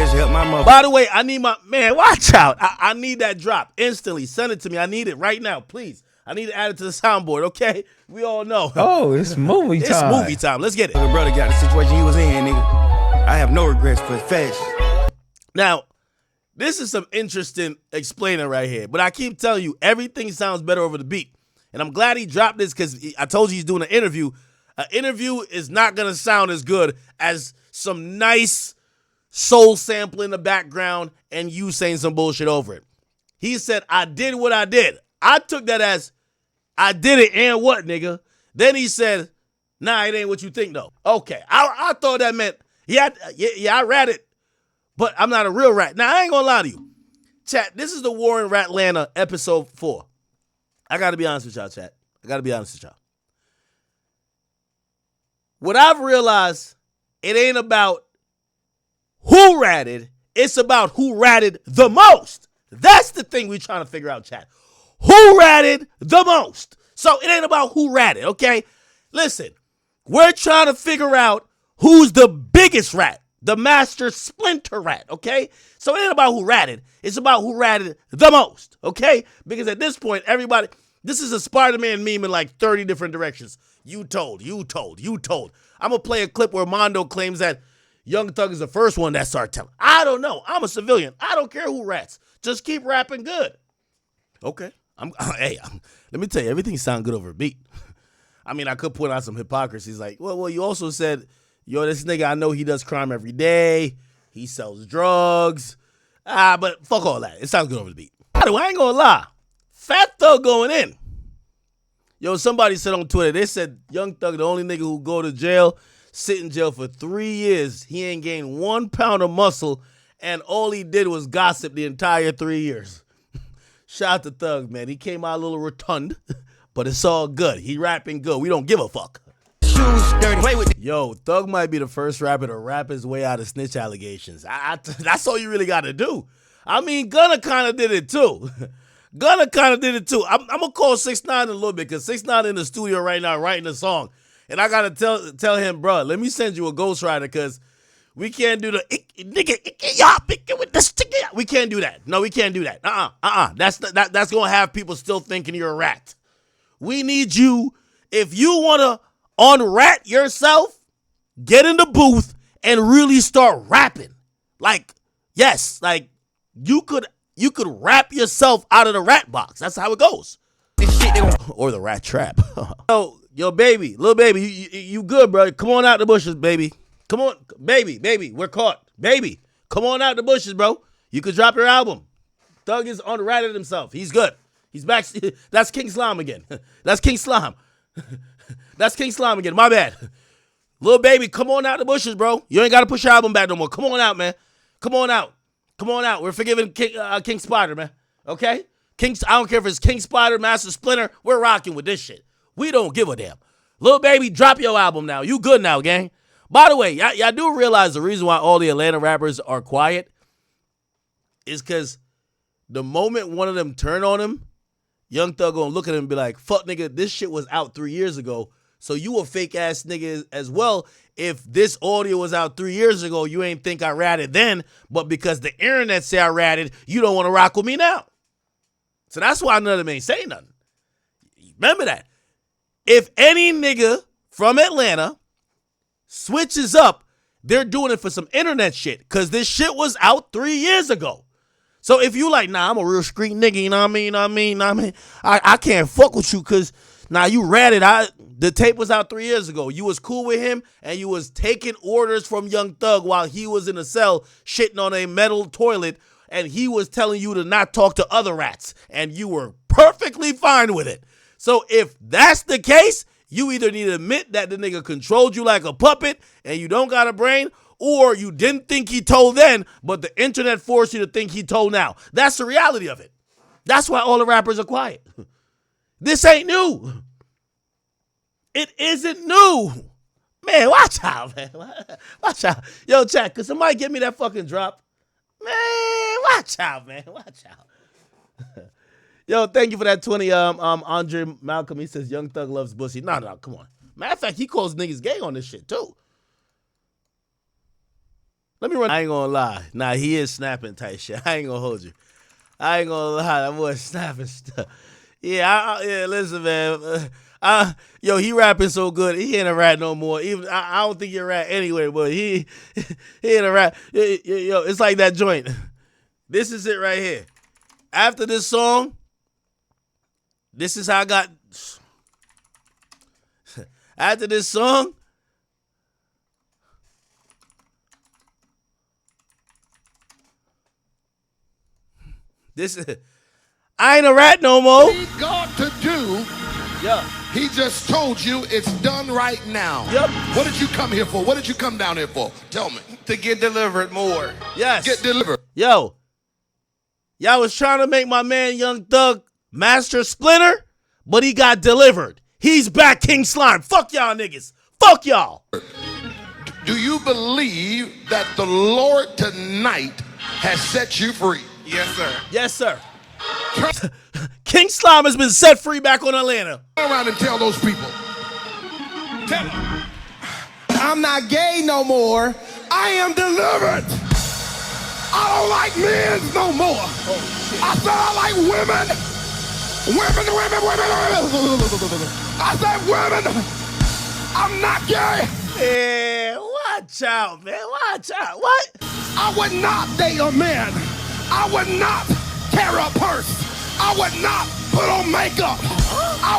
bitch help my mother. By the way, I need my man. Watch out! I need that drop instantly. Send it to me. I need it right now, please. I need to add it to the soundboard. Okay, we all know. Oh, it's movie time. It's movie time. Let's get it. My brother got the situation he was in, nigga. I have no regrets for fashion. Now, this is some interesting explaining right here, but I keep telling you, everything sounds better over the beat. And I'm glad he dropped this because I told you he's doing an interview. An interview is not going to sound as good as some nice soul sample in the background and you saying some bullshit over it. He said, I did what I did. I took that as, I did it and what, nigga? Then he said, nah, it ain't what you think, though. Okay, I thought that meant, yeah, I rat it, but I'm not a real rat. Now, I ain't gonna lie to you. Chat, this is the War in Ratlanta episode 4. I gotta be honest with y'all, chat. I gotta be honest with y'all. What I've realized, it ain't about who ratted, it's about who ratted the most. That's the thing we're trying to figure out, chat. Who ratted the most? So it ain't about who ratted, okay? Listen, we're trying to figure out who's the biggest rat, the master splinter rat, okay? So it ain't about who ratted. It's about who ratted the most, okay? Because at this point, everybody, this is a Spider-Man meme in like 30 different directions. You told. I'm going to play a clip where Mondo claims that Young Thug is the first one that started telling. I don't know. I'm a civilian. I don't care who rats. Just keep rapping good. Okay. Let me tell you, everything sounds good over a beat. I mean, I could point out some hypocrisies like, well, you also said, yo, this nigga, I know he does crime every day. He sells drugs. But fuck all that. It sounds good over the beat. By the way, I ain't gonna lie. Fat Thug going in. Yo, somebody said on Twitter, they said Young Thug, the only nigga who go to jail, sit in jail for 3 years. He ain't gained 1 pound of muscle, and all he did was gossip the entire 3 years. Shout out to Thug, man. He came out a little rotund, but it's all good. He rapping good. We don't give a fuck. Shoes dirty. Play with Yo, Thug might be the first rapper to rap his way out of snitch allegations. That's all you really got to do. I mean, Gunna kind of did it too. I'm going to call 6ix9ine in a little bit because 6ix9ine in the studio right now writing a song. And I got to tell him, bro, let me send you a ghostwriter because we can't do the we can't do that. No, we can't do that. That's going to have people still thinking you're a rat. We need you, if you want to unrat yourself, get in the booth and really start rapping. Like, yes, like you could rap yourself out of the rat box. That's how it goes. Or the rat trap. Yo, baby, little baby, you good, bro. Come on out the bushes, baby. Come on, baby, we're caught. Baby, come on out the bushes, bro. You could drop your album. Thug is unratted himself. He's good. He's back. That's King Slime again. That's King Slime. That's King Slime again. My bad. Little baby, come on out the bushes, bro. You ain't got to push your album back no more. Come on out, man. Come on out. We're forgiving King Spider, man. Okay? I don't care if it's King Spider, Master Splinter. We're rocking with this shit. We don't give a damn. Little baby, drop your album now. You good now, gang. By the way, y'all do realize the reason why all the Atlanta rappers are quiet is because the moment one of them turn on him, Young Thug gonna look at him and be like, fuck, nigga, this shit was out 3 years ago. So you a fake ass nigga as well. If this audio was out 3 years ago, you ain't think I ratted then, but because the internet say I ratted, you don't want to rock with me now. So that's why none of them ain't saying nothing. Remember that. If any nigga from Atlanta switches up, they're doing it for some internet shit because this shit was out 3 years ago. So if you like, nah, I'm a real street nigga, you know what I mean? I can't fuck with you because, nah, you ratted. The tape was out 3 years ago. You was cool with him and you was taking orders from Young Thug while he was in a cell shitting on a metal toilet and he was telling you to not talk to other rats and you were perfectly fine with it. So if that's the case, you either need to admit that the nigga controlled you like a puppet and you don't got a brain, or you didn't think he told then, but the internet forced you to think he told now. That's the reality of it. That's why all the rappers are quiet. This ain't new. It isn't new. Man, watch out, man. Watch out. Yo, chat, could somebody give me that fucking drop? Man, watch out, man. Watch out. Yo, thank you for that 20, Andre Malcolm. He says Young Thug loves pussy. No, come on. Matter of fact, he calls niggas gay on this shit, too. Let me run. I ain't gonna lie. Nah, he is snapping type shit. I ain't gonna hold you. I ain't gonna lie. That boy snapping stuff. Yeah, yeah. Listen, man. Yo, he rapping so good. He ain't a rat no more. Even I don't think you're a rat anyway, but he ain't a rat. Yo, it's like that joint. This is it right here. After this song, this is how I got. After this song, I ain't a rat no more. He got to do. Yeah. He just told you it's done right now. Yep. What did you come here for? What did you come down here for? Tell me. To get delivered more. Yes. Get delivered. Yo. Y'all was trying to make my man Young Thug Master Splinter, but he got delivered. He's back, King Slime. Fuck y'all niggas. Fuck y'all. Do you believe that the Lord tonight has set you free? Yes, sir. Yes, sir. King Slime has been set free back on Atlanta. Turn around and tell those people. Tell them. I'm not gay no more. I am delivered. I don't like men no more. I said I like women. Women. I said women. I'm not gay. Yeah, watch out, man. Watch out. What? I would not date a man. I would not carry a purse. I would not put on makeup. I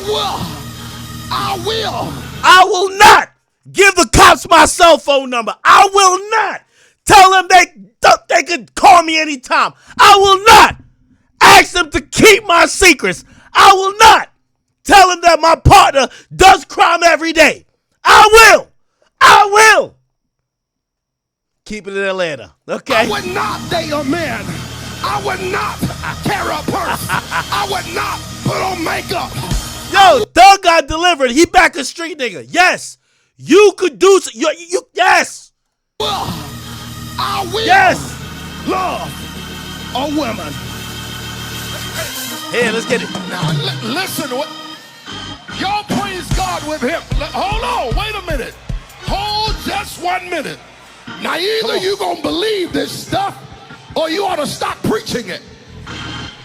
will not give the cops my cell phone number. I will not tell them they could call me anytime. I will not ask them to keep my secrets. I will not tell them that my partner does crime every day. I will keep it in Atlanta, okay? I would not date a man. I would not carry a purse. I would not put on makeup. Yo, Thug got delivered. He back a street nigga. Yes. You could do you yes. Well, I will yes. love a woman. Here, let's get it. Now, listen to what. Y'all praise God with him. Hold on. Wait a minute. Hold just 1 minute. Now, either you going to believe this stuff or you ought to stop preaching it.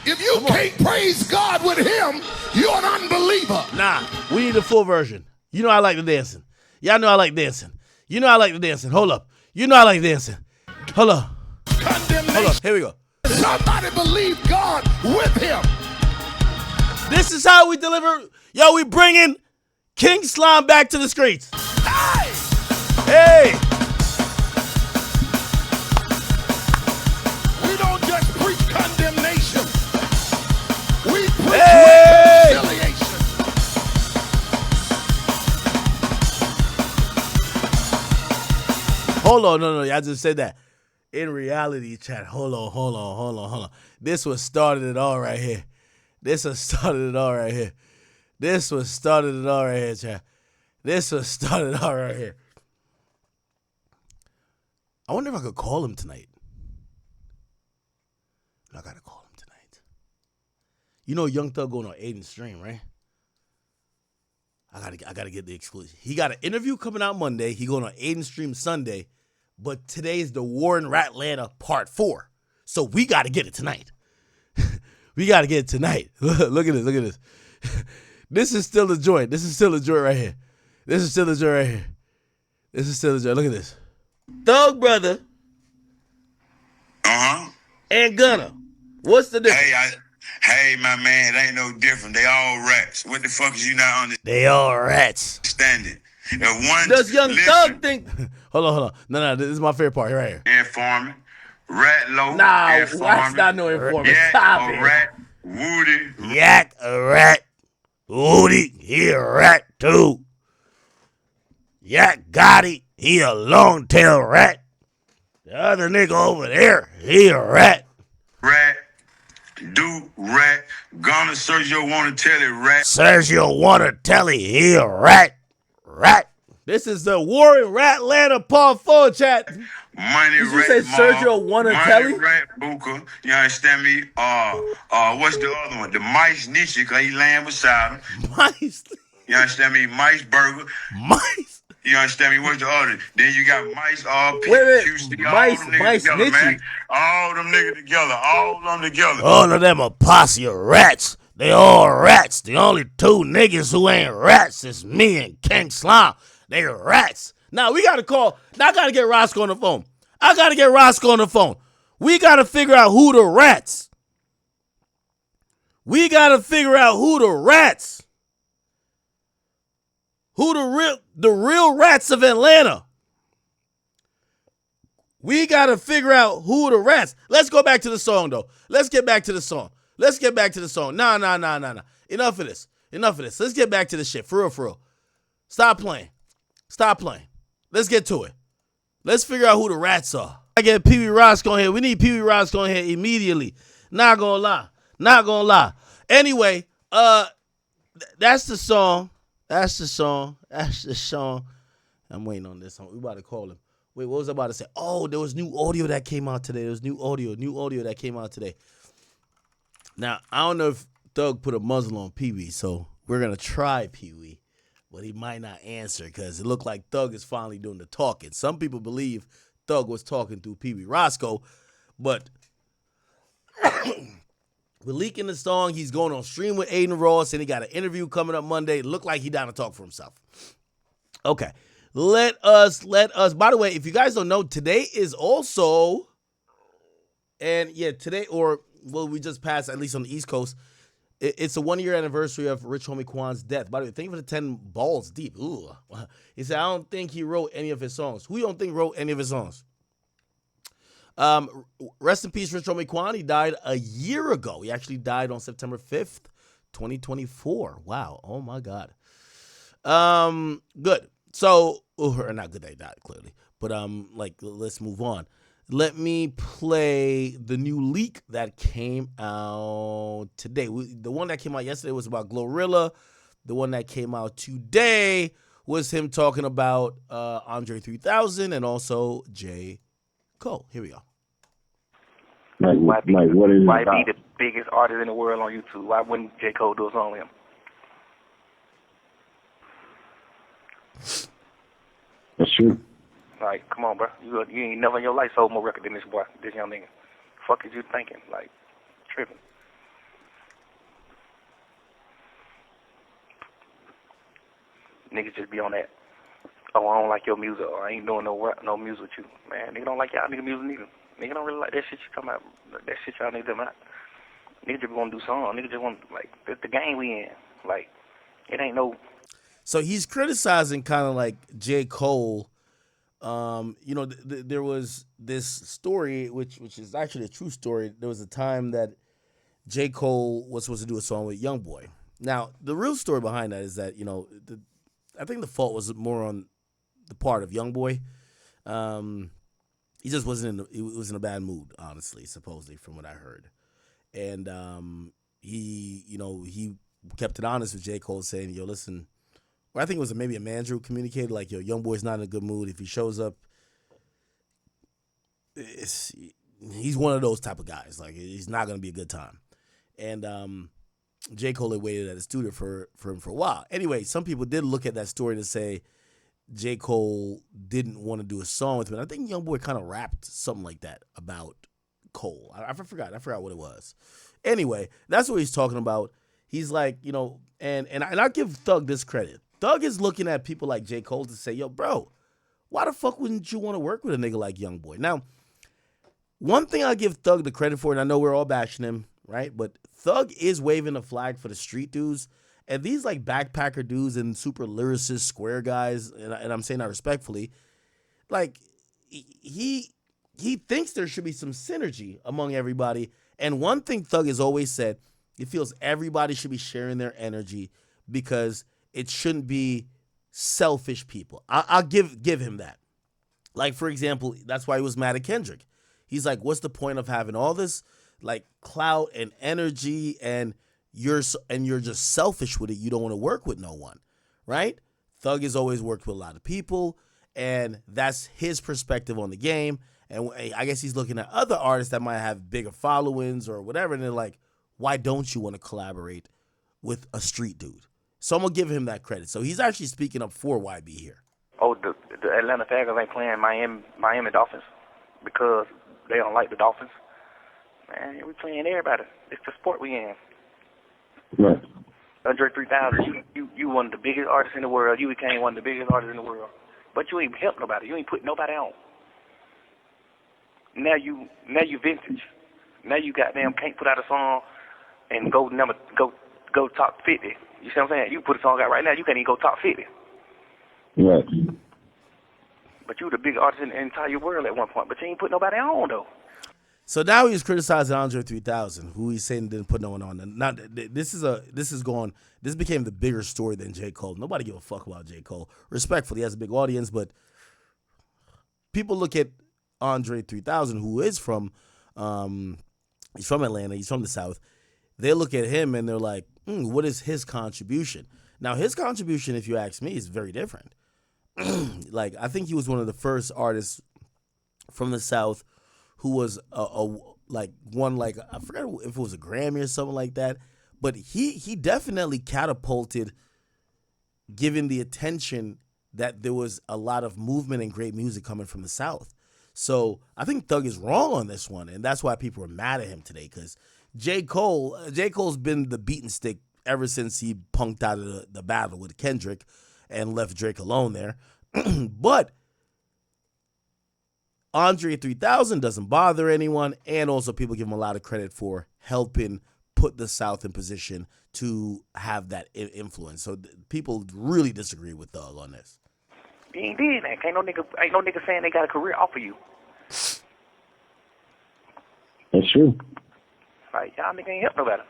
If you can't praise God with him, you're an unbeliever. Nah, we need the full version. You know I like the dancing. Y'all know I like dancing. You know I like the dancing. Hold up. You know I like dancing. Hold up. Condemnation. Hold up. Here we go. Somebody believe God with him. This is how we deliver. Yo, we bringing King Slime back to the streets. Hey! Hey! We don't just preach condemnation. We preach reconciliation. Hold on, no, y'all just said that. In reality, chat, hold on. This was started it all right here. This was started it all right here, chat. This was started it all right here. I wonder if I could call him tonight. I gotta call him tonight. You know Young Thug going on Aiden stream, right? I gotta get the exclusive. He got an interview coming out Monday. He going on Aiden stream Sunday. But today's the War in Ratlanta Part 4. So we gotta get it tonight. We gotta get it tonight. Look at this. This is still a joint. Right here. Look at this. Thug brother. And Gunna. What's the difference? Hey, my man, it ain't no different. They all rats. What the fuck is you not understanding? They all rats. If one Does Young Thug think? Hold on. No, this is my favorite part right here. Informing, rat low. Nah, informing, that's not no informant. Yak Stop a it. rat, Woody. Yak a rat. Woody, he a rat too. Yak Gotti, he a long tail rat. The other nigga over there, he a rat. Rat, do rat. Gunna Sergio Wanatelli rat. Sergio Wanatelli, he a rat. Rat. This is the War in Ratlanta Part 4, chat. Money Did you rat. say Sergio Wanatelli? Money rat Booker. You understand me? What's the other one? The Mice Nietzsche, cause he laying beside him. Mice. You understand me? Mice Burger. Mice. You understand me? What's the other? Then you got Mice, Wait. QC, all Mice them niggas together, Mitchie. man. All them niggas together. All of them together. All of them a posse of rats. They all rats. The only two niggas who ain't rats is me and King Slime. They rats. Now we gotta call. Now I gotta get Roscoe on the phone. We gotta figure out who the rats. Who the real rats of Atlanta. We gotta figure out who the rats. Let's go back to the song though. Let's get back to the song. Nah. Enough of this. Let's get back to the shit. For real. Stop playing. Let's get to it. Let's figure out who the rats are. I get Pee Wee Roscoe in here. We need Pee Wee Roscoe in here immediately. Not gonna lie. Anyway, that's the song. I'm waiting on this. We about to call him. Wait, what was I about to say? Oh, there was new audio that came out today. Now, I don't know if Thug put a muzzle on Pee Wee, so we're going to try Pee Wee, but he might not answer because it looked like Thug is finally doing the talking. Some people believe Thug was talking through Pee Wee Roscoe, but we're leaking the song. He's going on stream with Aiden Ross, and he got an interview coming up Monday. Look like he down to talk for himself. Okay. Let us. By the way, if you guys don't know, today is also, and yeah, today, or well, we just passed, at least on the East Coast, it's a 1-year anniversary of Rich Homie Quan's death. By the way, thank you for the 10 balls deep. Ooh. He said, I don't think he wrote any of his songs. Who you don't think wrote any of his songs? Rest in peace, Rich Homie Quan. He died a year ago. He actually died on September 5th, 2024. Wow. Oh my God. Good. So, or not good that he died, clearly. But let's move on. Let me play the new leak that came out today. The one that came out yesterday was about Glorilla. The one that came out today was him talking about Andre 3000 and also J. Cole. Here we go. Why be the biggest artist in the world on YouTube? Why wouldn't J. Cole do a song with him? That's true. Like, come on, bro. You ain't never in your life sold more record than this boy, this young nigga. Fuck is you thinking? Like, tripping. Niggas just be on that. Oh, I don't like your music, or I ain't doing no music with you. Man, nigga don't like y'all nigga music neither. Nigga don't really like that shit you talking about. That shit y'all niggas about. Nigga just want to do songs. Nigga just want, like, the game we in. Like, it ain't no... So he's criticizing kind of like J. Cole. There was this story, which is actually a true story. There was a time that J. Cole was supposed to do a song with Youngboy. Now, the real story behind that is that, I think the fault was more on the part of Youngboy. He just he was in a bad mood, honestly, supposedly, from what I heard. And he kept it honest with J. Cole, saying, yo, listen, I think it was maybe a manager who communicated, like, yo, Youngboy's not in a good mood. If he shows up, he's one of those type of guys. Like, he's not going to be a good time. And J. Cole had waited at the studio for him for a while. Anyway, some people did look at that story to say J. Cole didn't want to do a song with him. And I think Youngboy kind of rapped something like that about Cole. I forgot what it was. Anyway, that's what he's talking about. He's like, and I'll give Thug this credit. Thug is looking at people like J. Cole to say, yo, bro, why the fuck wouldn't you want to work with a nigga like Youngboy? Now, one thing I'll give Thug the credit for, and I know we're all bashing him, right? But Thug is waving a flag for the street dudes. And these like backpacker dudes and super lyricist square guys, and I'm saying that respectfully, like he thinks there should be some synergy among everybody. And one thing Thug has always said, he feels everybody should be sharing their energy because it shouldn't be selfish people. I'll give him that. Like, for example, that's why he was mad at Kendrick. He's like, what's the point of having all this like clout and energy and you're just selfish with it? You don't want to work with no one, right? Thug has always worked with a lot of people, and that's his perspective on the game. And I guess he's looking at other artists that might have bigger followings or whatever, and they're like, why don't you want to collaborate with a street dude? So I'm going to give him that credit. So he's actually speaking up for YB here. oh, the Atlanta Falcons ain't playing Miami Dolphins because they don't like the Dolphins. Man, we playing everybody. It's the sport we in. Right. Andre 3000, you one of the biggest artists in the world. You became one of the biggest artists in the world. But you ain't helped nobody. You ain't put nobody on. Now you vintage. Now you goddamn can't put out a song and go top 50. You see what I'm saying? You put a song out right now, you can't even go top 50. Right. But you the biggest artist in the entire world at one point. But you ain't put nobody on though. So now he's criticizing Andre 3000, who he's saying didn't put no one on. And now this became the bigger story than J. Cole. Nobody give a fuck about J. Cole. Respectfully, he has a big audience, but people look at Andre 3000, who is from he's from Atlanta, he's from the South. They look at him and they're like, what is his contribution? Now his contribution, if you ask me, is very different. Like, I think he was one of the first artists from the South who was I forgot if it was a Grammy or something like that, but he definitely catapulted, given the attention that there was a lot of movement and great music coming from the South. So I think Thug is wrong on this one, and that's why people are mad at him today, because J. Cole's been the beaten stick ever since he punked out of the battle with Kendrick and left Drake alone there. But Andre 3000 doesn't bother anyone, and also people give him a lot of credit for helping put the South in position to have that influence. So people really disagree with Thug on this. You ain't did that. Ain't no nigga saying they got a career off of you. That's true. Like, y'all nigga ain't help nobody.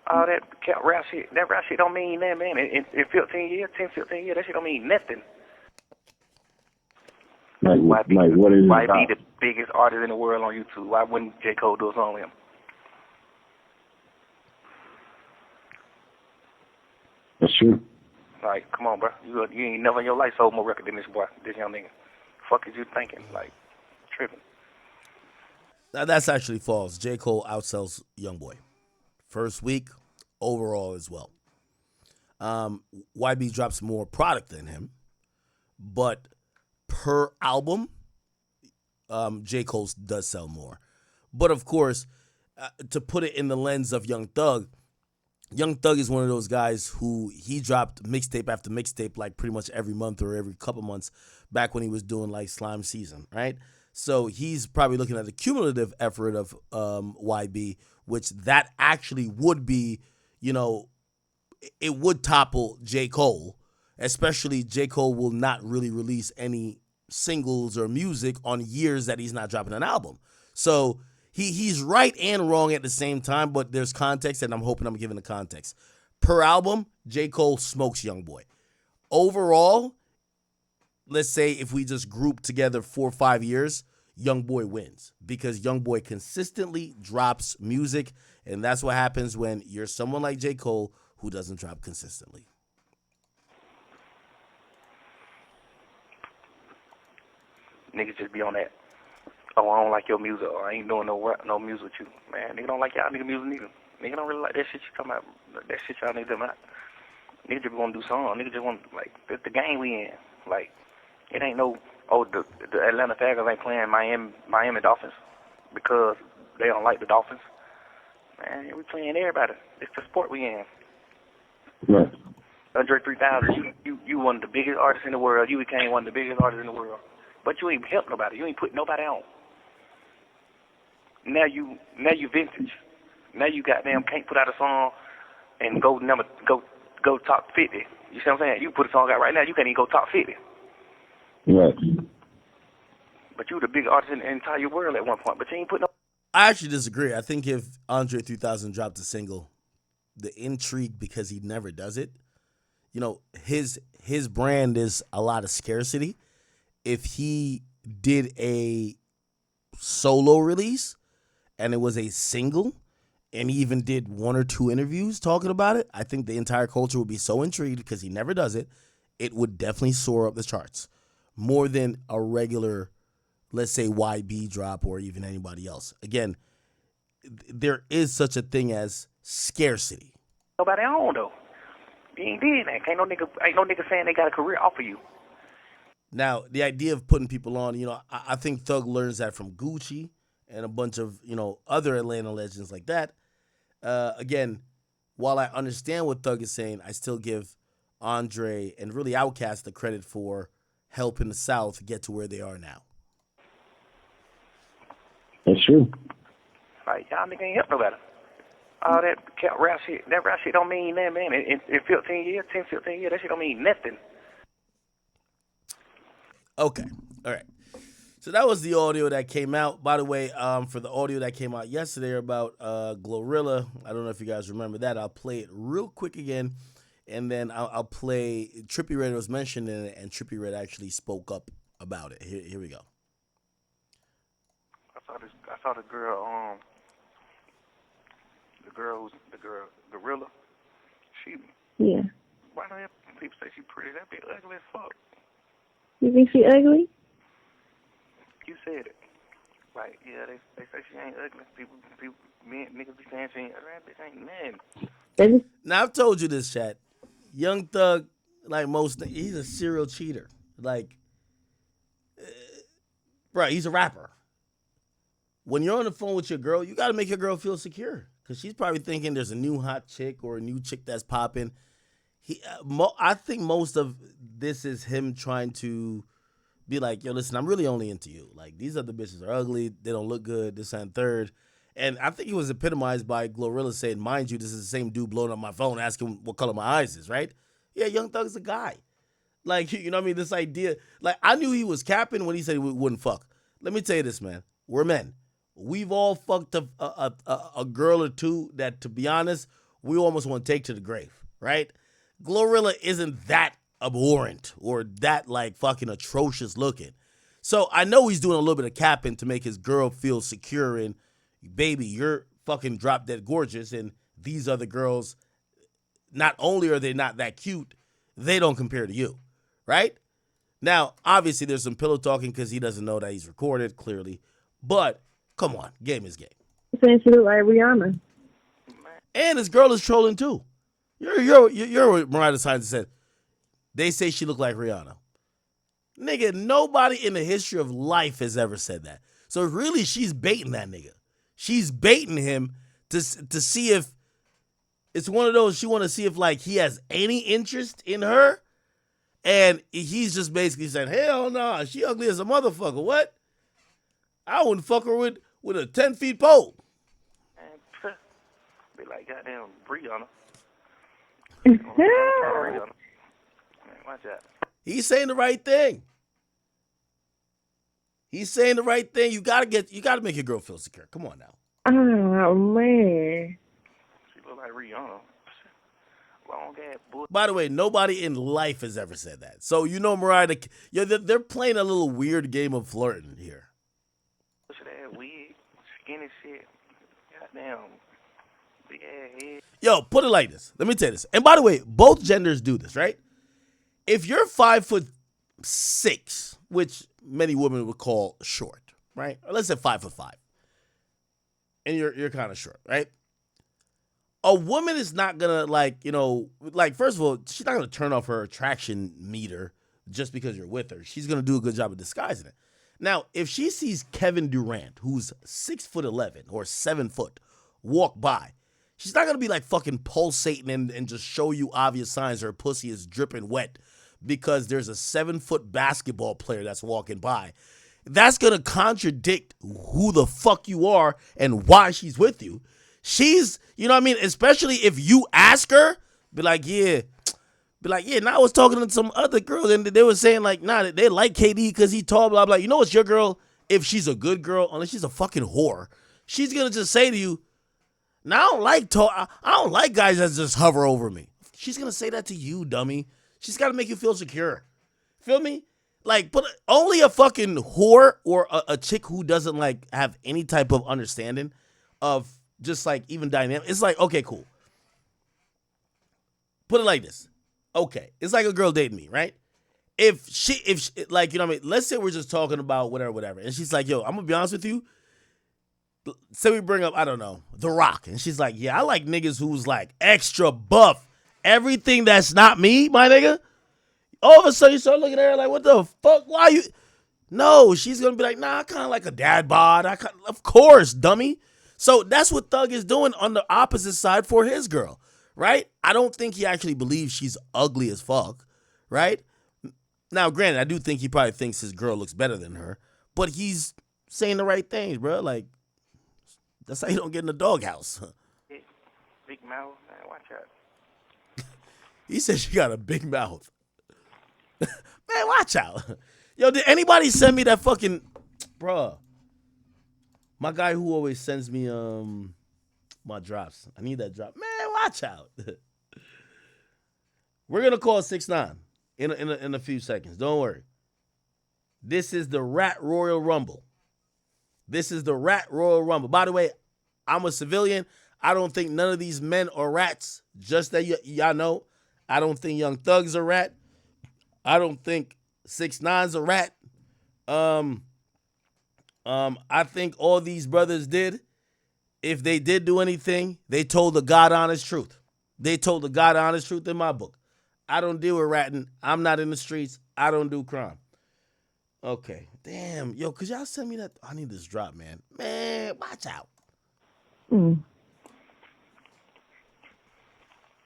All that rap shit don't mean that, man. In 15 years, that shit don't mean nothing. Like what is it why about? be the biggest artist in the world on YouTube? Why wouldn't J. Cole do a song with him? That's true. Like, come on, bro. You ain't never in your life sold more record than this boy, this young nigga. Fuck is you thinking? Like, tripping. Now, that's actually false. J. Cole outsells Youngboy. First week, overall as well. YB drops more product than him, but per album, J. Cole does sell more. But of course, to put it in the lens of Young Thug is one of those guys who he dropped mixtape after mixtape like pretty much every month or every couple months back when he was doing like Slime Season, right? So he's probably looking at the cumulative effort of YB, which that actually would be, it would topple J. Cole, especially J. Cole will not really release any singles or music on years that he's not dropping an album. So he's right and wrong at the same time, but there's context, and I'm hoping I'm giving the context. Per album, J. Cole smokes Youngboy. Overall, let's say if we just group together 4 or 5 years, Youngboy wins because Youngboy consistently drops music, and that's what happens when you're someone like J. Cole who doesn't drop consistently. Niggas just be on that. Oh, I don't like your music, or I ain't doing no music with you. Man, nigga don't like y'all nigga music neither. Nigga don't really like that shit you talking about. That shit y'all niggas about. Niggas just want to do songs. Niggas just want, like, the game we in. Like, it ain't no, the Atlanta Falcons ain't playing Miami Dolphins because they don't like the Dolphins. Man, we playing everybody. It's the sport we in. Right. Andre 3000, you one of the biggest artists in the world. You became one of the biggest artists in the world. But you ain't helped nobody. You ain't put nobody on. Now you vintage. Now you goddamn can't put out a song and go top 50. You see what I'm saying? You put a song out right now, you can't even go top 50. Right. But you the big artist in the entire world at one point. But you ain't put no. I actually disagree. I think if Andre 3000 dropped a single, the intrigue, because he never does it, his brand is a lot of scarcity. If he did a solo release and it was a single and he even did 1 or 2 interviews talking about it, I think the entire culture would be so intrigued because he never does it. It would definitely soar up the charts more than a regular, let's say, YB drop or even anybody else. Again, there is such a thing as scarcity. Nobody on though. You ain't did that. Ain't no nigga saying they got a career off of you. Now, the idea of putting people on, I think Thug learns that from Gucci and a bunch of, other Atlanta legends like that. Again, while I understand what Thug is saying, I still give Andre and really Outkast the credit for helping the South get to where they are now. That's true. Like, y'all nigga ain't help nobody. All that rap shit don't mean nothing, man. In 15 years, 10, 15 years, that shit don't mean nothing. Okay. All right. So that was the audio that came out. By the way, for the audio that came out yesterday about Glorilla, I don't know if you guys remember that. I'll play it real quick again, and then I'll play Trippie Redd was mentioned in it, and Trippie Redd actually spoke up about it. Here we go. I saw the girl, Gorilla. Yeah. Why do people say she pretty? That be ugly as fuck. You think she ugly? You said it. Like, yeah, they say she ain't ugly. People, niggas be saying she ain't ugly. That bitch ain't nothing. Now, I've told you this, chat. Young Thug, like he's a serial cheater. Like, bro, he's a rapper. When you're on the phone with your girl, you got to make your girl feel secure. Because she's probably thinking there's a new hot chick or a new chick that's popping. I think most of this is him trying to be like, yo, listen, I'm really only into you. Like, these other bitches are ugly. They don't look good. This and third. And I think it was epitomized by Glorilla saying, mind you, this is the same dude blowing up my phone asking what color my eyes is, right? Yeah, Young Thug's a guy. Like, you know what I mean? This idea. Like, I knew he was capping when he said we wouldn't fuck. Let me tell you this, man. We're men. We've all fucked a girl or two that, to be honest, we almost want to take to the grave, right? Glorilla isn't that abhorrent or that, like, fucking atrocious looking. So I know he's doing a little bit of capping to make his girl feel secure and, baby, you're fucking drop dead gorgeous, and these other girls, not only are they not that cute, they don't compare to you, right? Now, obviously, there's some pillow talking because he doesn't know that he's recorded, clearly. But, come on, game is game. Saying she look like Rihanna. And his girl is trolling, too. You're what Mariah Science said. They say she looked like Rihanna. Nigga, nobody in the history of life has ever said that. So really, she's baiting that nigga. She's baiting him to see if it's one of those, she want to see if, like, he has any interest in her. And he's just basically saying, hell no, she ugly as a motherfucker. What? I wouldn't fuck her with a 10-foot pole. Man, be like goddamn Brianna. Watch that. He's saying the right thing. He's saying the right thing. You gotta make your girl feel secure. Come on now. Oh man. She look like Rihanna. Long ass bull. By the way, nobody in life has ever said that. So Mariah, they're playing a little weird game of flirting here. Look at that wig, skinny shit. Goddamn. Big ass head. Yo, put it like this. Let me tell you this. And by the way, both genders do this, right? If you're 5'6", which many women would call short, right? Or let's say 5'5", and you're kind of short, right? A woman is not gonna first of all, she's not gonna turn off her attraction meter just because you're with her. She's gonna do a good job of disguising it. Now, if she sees Kevin Durant, who's 6'11" or 7 foot, walk by, she's not gonna be like fucking pulsating and just show you obvious signs her pussy is dripping wet because there's a 7 foot basketball player that's walking by. That's gonna contradict who the fuck you are and why she's with you. She's, you know what I mean? Especially if you ask her, be like, yeah. Now I was talking to some other girls and they were saying like, nah, they like KD because he tall, blah, blah. You know what's your girl? If she's a good girl, unless she's a fucking whore, she's going to just say to you, nah, I don't like guys that just hover over me. She's going to say that to you, dummy. She's got to make you feel secure. Feel me? Like, but only a fucking whore or a chick who doesn't like have any type of understanding of just like even dynamic. It's like, okay, cool. Put it like this. Okay. It's like a girl dating me, right? If she like, you know what I mean? Let's say we're just talking about whatever. And she's like, yo, I'm going to be honest with you. Say we bring up, I don't know, The Rock. And she's like, yeah, I like niggas who's like extra buff. Everything that's not me, my nigga. all of a sudden you start looking at her like, what the fuck? Why you? No, she's gonna be like, nah, I kind of like a dad bod. Of course, dummy. So that's what Thug is doing on the opposite side for his girl, right? I don't think he actually believes she's ugly as fuck, right? Now, granted, I do think he probably thinks his girl looks better than her, but he's saying the right things, bro. Like, that's how you don't get in the doghouse. Big mouth, man, watch out. He said she got a big mouth. Man, watch out. Yo, did anybody send me that fucking, bruh? My guy who always sends me my drops. I need that drop. Man, watch out. We're gonna call 6ix9ine in a few seconds. Don't worry. This is the Rat Royal Rumble. This is the Rat Royal Rumble. By the way, I'm a civilian. I don't think none of these men are rats. Just that y'all know. I don't think Young Thug's a rat. I don't think 6ix9ine's a rat. I think all these brothers did, if they did do anything, they told the God honest truth. They told the God honest truth in my book. I don't deal with ratting. I'm not in the streets. I don't do crime. Okay. Damn. Yo, could y'all send me that? I need this drop, man. Man, watch out. It's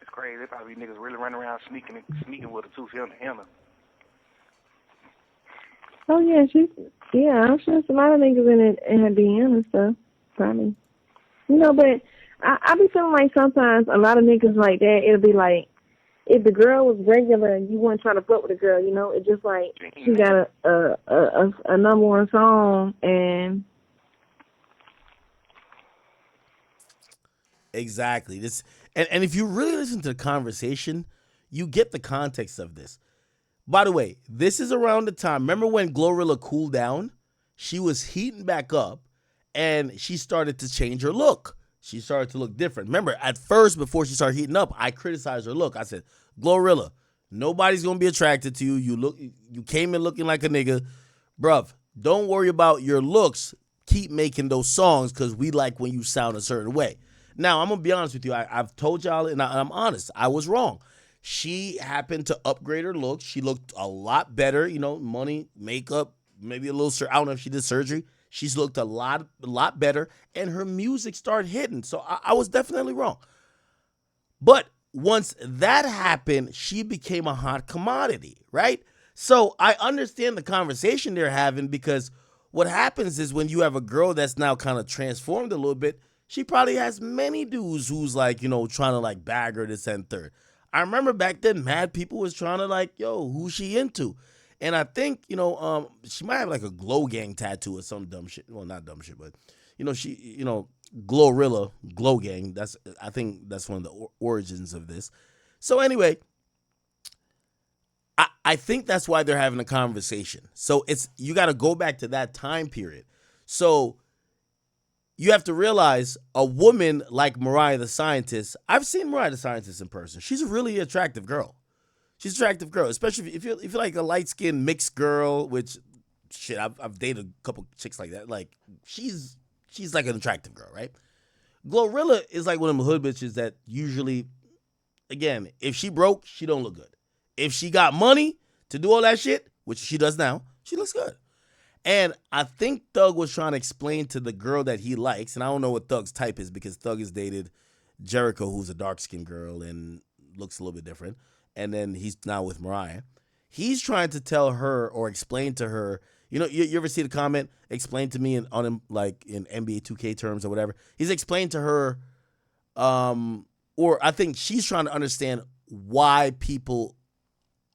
crazy. There probably niggas really running around sneaking with her too. Feeling him. Oh, yeah, I'm sure some other niggas in her DM and stuff. Probably. You know, but I be feeling like sometimes a lot of niggas like that, it'll be like, if the girl was regular and you weren't trying to fuck with the girl, you know, it's just like she got a number one song and... Exactly. This and if you really listen to the conversation, you get the context of this. By the way, this is around the time, remember when Glorilla cooled down? She was heating back up, and she started to change her look. She started to look different. Remember, at first, before she started heating up, I criticized her look. I said, Glorilla, nobody's going to be attracted to you. You came in looking like a nigga. Bruv, don't worry about your looks. Keep making those songs because we like when you sound a certain way. Now, I'm going to be honest with you. I've told y'all, and I'm honest, I was wrong. She happened to upgrade her look. She looked a lot better, you know, money, makeup, maybe a little, I don't know if she did surgery. She's looked a lot better, and her music started hitting. So I was definitely wrong. But once that happened, she became a hot commodity, right? So I understand the conversation they're having because what happens is when you have a girl that's now kind of transformed a little bit, she probably has many dudes who's like, you know, trying to like bag her this and third. I remember back then, mad people was trying to like, yo, who's she into? And I think, you know, she might have like a Glow Gang tattoo or some dumb shit. Well, not dumb shit, but, you know, she, you know, Glorilla, Glow Gang. I think that's one of the origins of this. So anyway, I think that's why they're having a conversation. So you got to go back to that time period. So you have to realize a woman like Mariah the Scientist. I've seen Mariah the Scientist in person. She's a really attractive girl. She's an attractive girl, especially if you're like a light-skinned mixed girl, which, shit, I've dated a couple chicks like that. Like, she's like an attractive girl, right? Glorilla is like one of them hood bitches that usually, again, if she broke, she don't look good. If she got money to do all that shit, which she does now, she looks good. And I think Thug was trying to explain to the girl that he likes, and I don't know what Thug's type is because Thug has dated Jericho, who's a dark-skinned girl and looks a little bit different. And then he's now with Mariah. He's trying to tell her or explain to her, you know, you ever see the comment, explain to me in NBA 2K terms or whatever. He's explained to her, or I think she's trying to understand why people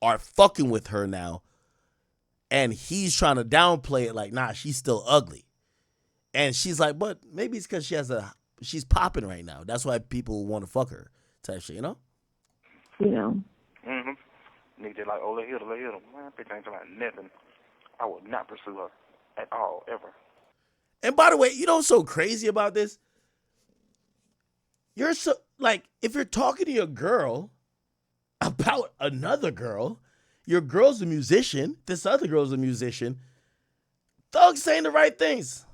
are fucking with her now. And he's trying to downplay it like, nah, she's still ugly. And she's like, but maybe it's because she's popping right now. That's why people want to fuck her type shit, you know? You know. Mm-hmm. Nigga just like, oh, let hit her. Man, bitch ain't talking about nothing. I would not pursue her at all, ever. And by the way, you know what's so crazy about this? You're so, like, if you're talking to your girl about another girl, your girl's a musician, this other girl's a musician, Thug's saying the right things.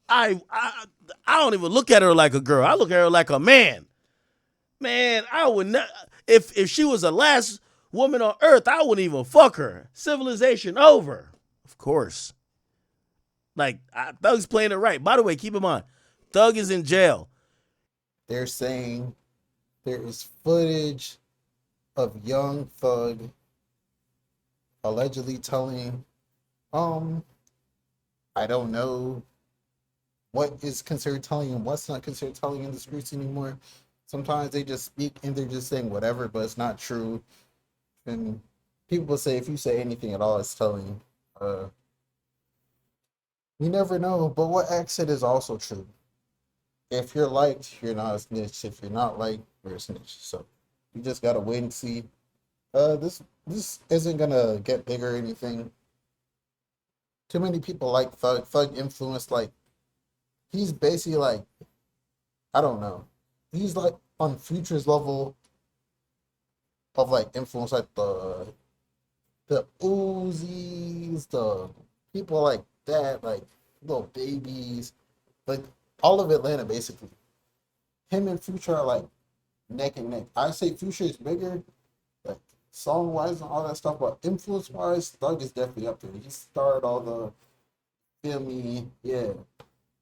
I don't even look at her like a girl. I look at her like a man. Man, I would not, if she was a lass, woman on earth, I wouldn't even fuck her. Civilization over. Of course. Like, Thug's playing it right. By the way, keep in mind, Thug is in jail. They're saying there is footage of young Thug allegedly telling, I don't know what is considered telling and what's not considered telling in the streets anymore. Sometimes they just speak and they're just saying whatever, but it's not true. And people say if you say anything at all, it's telling. You never know. But what X said is also true. If you're liked, you're not a snitch. If you're not liked, you're a snitch. So you just gotta wait and see. This isn't gonna get bigger or anything. Too many people like Thug. Thug influenced, like, he's basically like, I don't know. He's like on Future's level of like influence, like the Uzis, the people like that, like little babies, like all of Atlanta basically. Him and Future are like neck and neck. I say Future is bigger, like song wise and all that stuff, but influence wise, Thug is definitely up there. He started all the, feel me, yeah.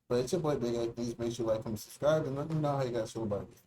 But it's your boy Big A. Please make sure you like and subscribe and let me know how you guys feel about it.